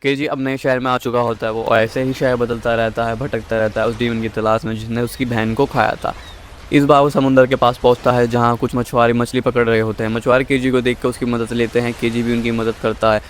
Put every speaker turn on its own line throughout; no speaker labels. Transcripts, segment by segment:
KG अब नए शहर में आ चुका होता है, वो ऐसे ही शहर बदलता रहता है, भटकता रहता है उस डीमन की तलाश में जिसने उसकी बहन को खाया था। इस बार वो समुंदर के पास पहुंचता है जहां कुछ मछुआरे मछली पकड़ रहे होते हैं। मछुआरे केजी को देख कर उसकी मदद लेते हैं, केजी भी उनकी मदद करता है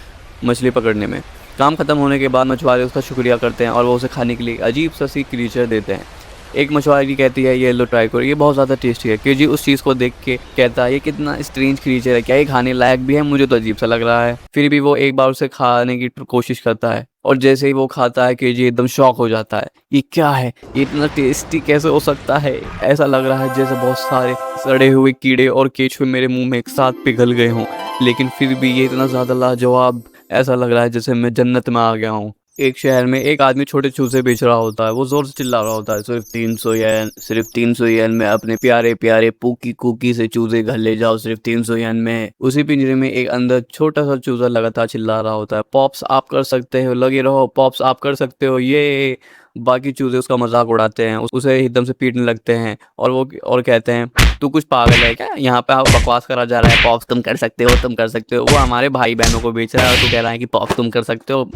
मछली पकड़ने में। काम खत्म होने के बाद मछुआरे उसका शुक्रिया करते हैं और वो उसे खाने के लिए अजीब सा सी क्रीचर देते हैं। एक मछुआरी कहती है ये लो ट्राई करो, ये बहुत ज़्यादा टेस्टी है। केजी उस चीज़ को देख के कहता है ये कितना स्ट्रेंज क्रीचर है, क्या ये खाने लायक भी है, मुझे तो अजीब सा लग रहा है। फिर भी वो एक बार उसे खाने की कोशिश करता है और जैसे ही वो खाता है केजी एकदम शॉक हो जाता है। ये क्या है, ये इतना टेस्टी कैसे हो सकता है? ऐसा लग रहा है जैसे बहुत सारे सड़े हुए कीड़े और केचुए मेरे मुंह में एक साथ पिघल गए हों, लेकिन फिर भी ये इतना ज़्यादा लाजवाब, ऐसा लग रहा है जैसे मैं जन्नत में आ गया हूँ। एक शहर में एक आदमी छोटे चूजे बेच रहा होता है। वो जोर से चिल्ला रहा होता है, सिर्फ 300 येन, सिर्फ 300 येन में अपने प्यारे प्यारे पूकी कुकी से चूजे घर ले जाओ, सिर्फ 300 येन में। उसी पिंजरे में एक अंदर छोटा सा चूजा लगातार चिल्ला रहा होता है, पॉप्स आप कर सकते हो, लगे रहो पॉप्स आप कर सकते हो ये। बाकी चूजे उसका मजाक उड़ाते हैं, उसे एकदम से पीटने लगते हैं और वो और कहते हैं तू कुछ पागल है क्या, यहाँ पे आप बकवास करा जा रहा है, पॉप्स तुम कर सकते हो, तुम कर सकते हो। वो हमारे भाई बहनों को बेच रहा है और तू कह रहा है कि पॉप्स तुम कर सकते हो।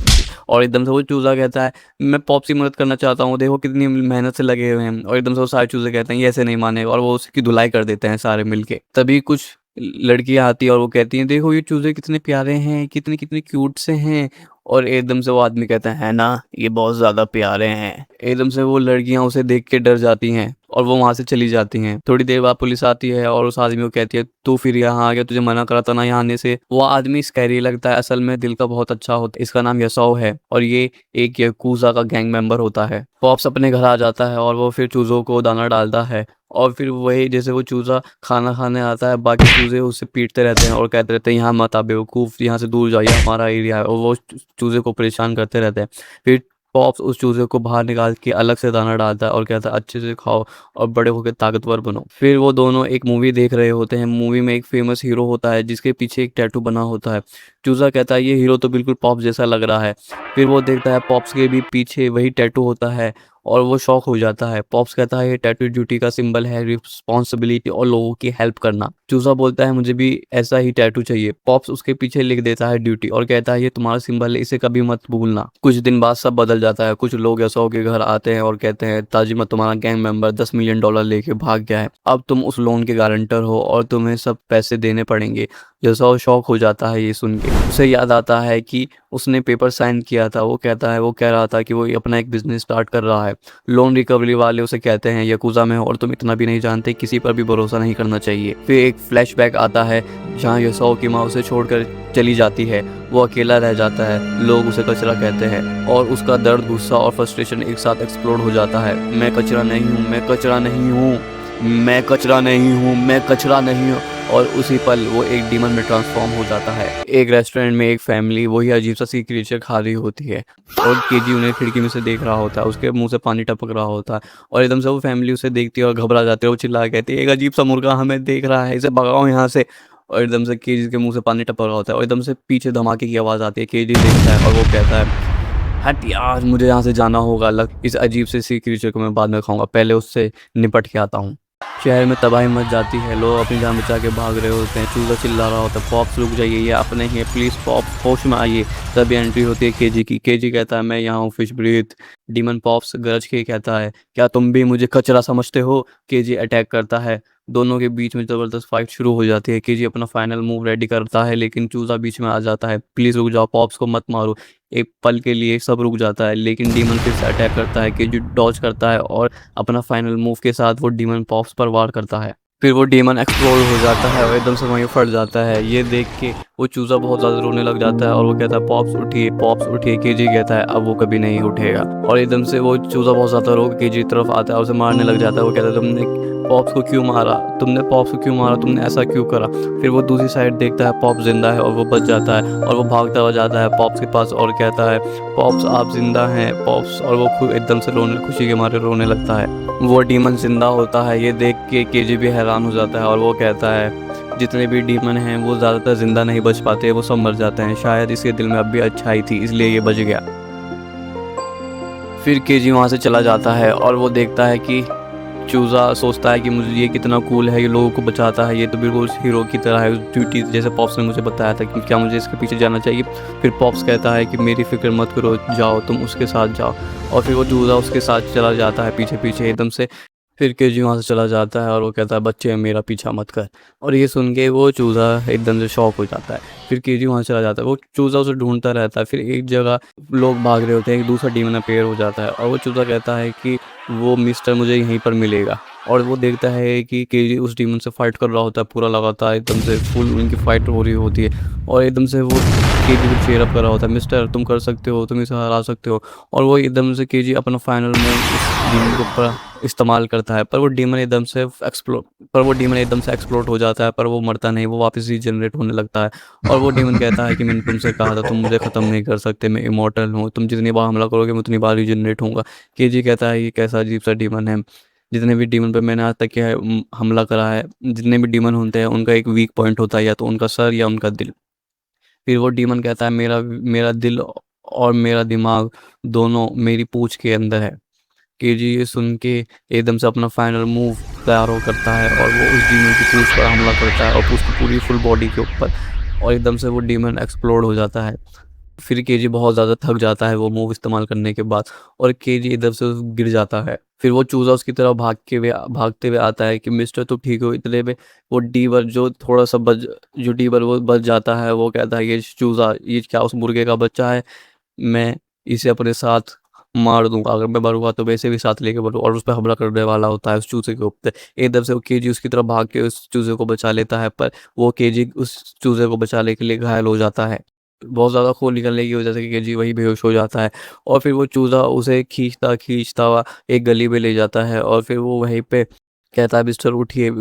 और एकदम से वो चूजा कहता है मैं पॉप्स की मदद करना चाहता हूँ, देखो कितनी मेहनत से लगे हुए हैं। और एकदम से वो सारे चूजे कहते हैं ये ऐसे नहीं मानेगा और वो उसकी धुलाई कर देते हैं सारे मिलके। तभी कुछ लड़कियां आती है और वो कहती हैं देखो ये चूजे कितने प्यारे हैं, कितने कितने क्यूट से हैं। और एकदम से वो आदमी कहता है ना ये बहुत ज्यादा प्यारे हैं। एकदम से वो लड़कियां उसे देख के डर जाती हैं और वो वहां से चली जाती हैं। थोड़ी देर बाद पुलिस आती है और उस आदमी को कहती है तू फिर यहाँ आ गया, तुझे मना करा था ना यहाँ आने से। वो आदमी स्कैरी लगता है, असल में दिल का बहुत अच्छा होता है। इसका नाम यसाओ है और ये एक याकूजा का गैंग मेंबर होता है। पॉप्स अपने घर आ जाता है और वो फिर चूजों को दाना डालता है और फिर वही जैसे वो चूजा खाना खाने आता है, बाकी चूजे उससे पीटते रहते हैं और कहते रहते हैं यहाँ मत आ बेवकूफ़, यहाँ से दूर जाइए, हमारा एरिया है। और वो चूजे को परेशान करते रहते हैं। फिर पॉप्स उस चूजे को बाहर निकाल के अलग से दाना डालता है और कहता है अच्छे से खाओ और बड़े होकर ताकतवर बनो। फिर वो दोनों एक मूवी देख रहे होते हैं। मूवी में एक फेमस हीरो होता है जिसके पीछे एक टैटू बना होता है। चूजा कहता है ये हीरो तो बिल्कुल पॉप्स जैसा लग रहा है। फिर वो देखता है पॉप्स के भी पीछे वही टैटू होता है और वो शॉक हो जाता है। पॉप्स कहता है ये टैटू ड्यूटी का सिंबल है, रिस्पॉन्सिबिलिटी और लोगों की हेल्प करना। चूजा बोलता है मुझे भी ऐसा ही टैटू चाहिए। पॉप्स उसके पीछे लिख देता है ड्यूटी और कहता है ये तुम्हारा सिंबल है, इसे कभी मत भूलना। कुछ दिन बाद सब बदल जाता है। कुछ लोग यसो के घर आते हैं और कहते हैं ताजिमा तुम्हारा गैंग मेंबर $10 मिलियन लेके भाग गया है, अब तुम उस लोन के गारंटर हो और तुम्हें सब पैसे देने पड़ेंगे। यसो शॉक हो जाता है ये सुन के। उसे याद आता है कि उसने पेपर साइन किया था। वो कहता है वो कह रहा था कि वो अपना एक बिजनेस स्टार्ट कर रहा है। लोन रिकवरी वाले उसे कहते हैं याकूजा में हो और तुम इतना भी नहीं जानते, किसी पर भी भरोसा नहीं करना चाहिए। फिर एक फ्लैशबैक आता है जहाँ यसो की माँ उसे छोड़कर चली जाती है। वो अकेला रह जाता है, लोग उसे कचरा कहते हैं और उसका दर्द, गुस्सा और फ्रस्ट्रेशन एक साथ एक्सप्लोड हो जाता है। मैं कचरा नहीं हूँ, मैं कचरा नहीं हूँ, मैं कचरा नहीं हूँ, मैं कचरा नहीं हूँ। और उसी पल वो एक डीमन में ट्रांसफॉर्म हो जाता है। एक रेस्टोरेंट में एक फैमिली वही अजीब सा सी क्रीचर खा रही होती है और केजी उन्हें खिड़की में से देख रहा होता है। उसके मुंह से पानी टपक रहा होता है और एकदम से वो फैमिली उसे देखती है और घबरा जाती है। वो चिल्ला के कहती है एक अजीब सा मुर्गा हमें देख रहा है, इसे भगाओ यहाँ से। और एकदम से केजी के मुंह से पानी टपक रहा होता है और एकदम से पीछे धमाके की आवाज़ आती है। केजी देखता है और वो कहता है हट यार, मुझे यहाँ से जाना होगा, अलग इस अजीब से सी क्रीचर को मैं बाद में खाऊंगा, पहले उससे निपट के आता हूँ। शहर में तबाही मच जाती है, लोग अपनी जान बचा के भाग रहे होते हैं। चूजा चिल्ला रहा होता है पॉप्स रुक जाइए, ये अपने ही है, प्लीज़ पॉप्स होश में आइए। तभी एंट्री होती है केजी की। केजी कहता है मैं यहाँ हूँ फिश ब्रीथ। डीमन पॉप्स गरज के कहता है क्या तुम भी मुझे कचरा समझते हो? केजी अटैक करता है। दोनों के बीच में ज़बरदस्त फाइट शुरू हो जाती है। केजी अपना फाइनल मूव रेडी करता है लेकिन चूजा बीच में आ जाता है, प्लीज़ रुक जाओ, पॉप्स को मत मारो। एक पल के लिए सब रुक जाता है लेकिन डीमन फिर से अटैक करता है। केजी डॉज करता है और अपना फाइनल मूव के साथ वो डीमन पॉप्स पर वार करता है। फिर वो डीमन एक्सप्लोड हो जाता है और एकदम से वहीं फट जाता है। ये देख के वो चूजा बहुत ज़्यादा रोने लग जाता है और वो कहता है पॉप्स उठिए, पॉप्स उठिए। केजी कहता है अब वो कभी नहीं उठेगा और एकदम से वो चूजा बहुत ज़्यादा रो के केजी की तरफ आता है और उसे मारने लग जाता है। वो कहता है तुमने पॉप्स को क्यों मारा, तुमने पॉप्स को क्यों मारा, तुमने ऐसा क्यों करा? फिर वो दूसरी साइड देखता है पॉप्स जिंदा है और वो बच जाता है और वो भागता हुआ जाता है पॉप्स के पास और कहता है पॉप्स आप जिंदा हैं पॉप्स। और वो खुद एकदम से रोने, खुशी के मारे रोने लगता है। वो डीमन जिंदा होता है, ये देख के केजी भी हैरान हो जाता है और वो कहता है जितने भी डीमन हैं वो ज़्यादातर ज़िंदा नहीं बच पाते, वो सब मर जाते हैं, शायद इसके दिल में अब भी अच्छाई थी इसलिए ये बच गया। फिर केजी वहाँ से चला जाता है और वो देखता है कि चूज़ा सोचता है कि मुझे ये कितना कूल है, ये लोगों को बचाता है, ये तो बिल्कुल हीरो की तरह है, ड्यूटी जैसे पॉप्स ने मुझे बताया था कि क्या मुझे इसके पीछे जाना चाहिए। फिर पॉप्स कहता है कि मेरी फ़िक्र मत करो, जाओ तुम उसके साथ जाओ। और फिर वो चूज़ा उसके साथ चला जाता है पीछे-पीछे एकदम से। फिर केजी वहाँ से चला जाता है और वो कहता है बच्चे मेरा पीछा मत कर। और ये सुन के वो चूज़ा एकदम से शॉक हो जाता है। फिर केजी वहाँ चला जाता है, वो चूज़ा उसे ढूँढता रहता है। फिर एक जगह लोग भाग रहे होते हैं, एक दूसरा डीमन अपीयर हो जाता है और वो चूज़ा कहता है कि वो मिस्टर मुझे यहीं पर मिलेगा। और वो देखता है कि केजी उस डीमन से फाइट कर रहा होता है पूरा लगातार, एकदम से फुल उनकी फाइट हो रही होती है और एकदम से वो केजी को चीयर अप कर रहा होता है, मिस्टर तुम कर सकते हो, तुम इसे हरा सकते हो। और वो एकदम से केजी अपना फाइनल मूव उस डीमन के ऊपर इस्तेमाल करता है, पर वो डीमन एकदम से एक्सप्लोड हो जाता है, पर वो मरता नहीं, वो वापस रीजनरेट होने लगता है। और वो डीमन कहता है कि मैंने तुमसे कहा था तुम मुझे ख़त्म नहीं कर सकते, मैं इमॉर्टल हूँ, तुम जितनी बार हमला करोगे मैं उतनी बार रीजनरेट होऊंगा। केजी कहता है ये कैसा अजीब सा डीमन है, जितने भी डीमन पे मैंने आज तक क्या है हमला करा है, जितने भी डीमन होते हैं उनका एक वीक पॉइंट होता है, या तो उनका सर या उनका दिल। फिर वो डीमन कहता है मेरा मेरा दिल और मेरा दिमाग दोनों मेरी पूँछ के अंदर है। केजी ये सुन के एकदम से अपना फाइनल मूव तैयार हो करता है और वो उस डीमन की पूँछ पर हमला करता है और उसकी पूरी फुल बॉडी के ऊपर, और एकदम से वो डीमन एक्सप्लोड हो जाता है। फिर केजी बहुत ज़्यादा थक जाता है वो मूव इस्तेमाल करने के बाद, और केजी इधर से गिर जाता है। फिर वो चूज़ा उसकी तरफ भागते हुए आता है कि मिस्टर तुम ठीक हो? इतने में वो डीवर जो डीवर वो बच जाता है, वो कहता है ये चूज़ा ये क्या उस मुर्गे का बच्चा है? मैं इसे अपने साथ मार दूँगा, अगर मैं मरूँगा तो मैं इसे भी साथ लेके मरूँ, और उस पे हमला करने वाला होता है उस चूज़े के ऊपर। एकदम से वो केजी उसकी तरफ भाग के उस चूज़े को बचा लेता है, पर वो केजी उस चूज़े को बचाने के लिए घायल हो जाता है। बहुत ज़्यादा खून निकलने की वजह से केजी वहीं बेहोश हो जाता है, और फिर वो चूज़ा उसे खींचता हुआ एक गली में ले जाता है, और फिर वो वहीं पे कहता है मिस्टर उठिए।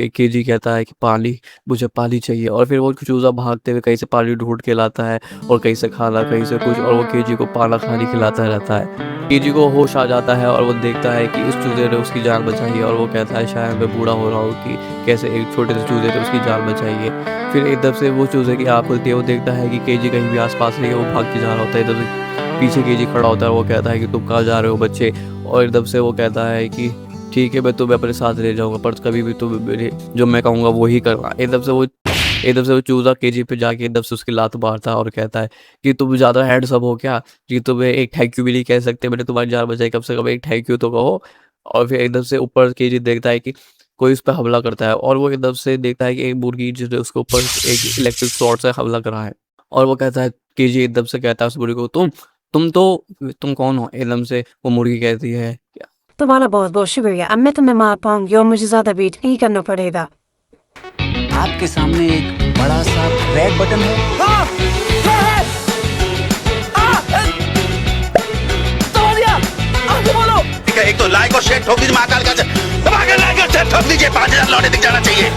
केजी कहता है कि पानी, मुझे पानी चाहिए, और फिर वो चूज़ा भागते हुए कहीं से पानी ढूँढ के लाता है, और कहीं से खाना, कहीं से कुछ, और वो केजी को खाना खिलाता रहता है। केजी को होश आ जाता है और वो देखता है कि उस चूज़े ने उसकी जान बचाई है, और वो कहता है शायद मैं बूढ़ा हो रहा हूँ कि कैसे एक छोटे से चूज़े ने उसकी जान बचाई है। फिर एकदम से वो चूज़े की आँख खुलती है, वो देखता है कि केजी कहीं भी आस-पास नहीं है, वो भाग के जा रहा होता है। एकदम से पीछे केजी खड़ा होता है, वो कहता है कि तुम कहाँ जा रहे हो बच्चे? और एकदम से वो कहता है कि ठीक है मैं तुम्हें अपने साथ ले जाऊँगा, पर कभी भी तुम मेरे जो मैं कहूँगा वो ही करना। एकदम से वो चूज़ा केजी पे जाके एकदम से उसकी लात मारता है और कहता है कि तुम ज़्यादा हैंडसम हो क्या? कि तुम्हें एक थैंक यू भी नहीं कह सकते, मैंने तुम्हारी जान बचाई, कम से कम एक थैंक यू तो कहो। और फिर एकदम से ऊपर केजी देखता है कि कोई उस पे हमला करता है, और वो एकदम से देखता है कि एक मुर्गी जिसने उसके ऊपर एक इलेक्ट्रिक शॉर्ट से हमला करा है। और वो कहता है, केजी एकदम से कहता है उस मुर्गी को, तुम कौन हो? एकदम से वो मुर्गी कहती है,
तुम्हारा बहुत बहुत शुक्रिया, अब मैं तुम्हें मार पाऊंगी और मुझे ज्यादा वेट नहीं करना पड़ेगा।
आपके सामने एक बड़ा सा रेड बटन है।
हाँ, ये है। तोड़ दिया। आगे बोलो।
ठीक है, एक तो लाइक और शेयर ठोक दीजिए महाकाल का, दबा के लाइक और शेयर ठोक दीजिए, 5000 लौटे दिख जाना चाहिए।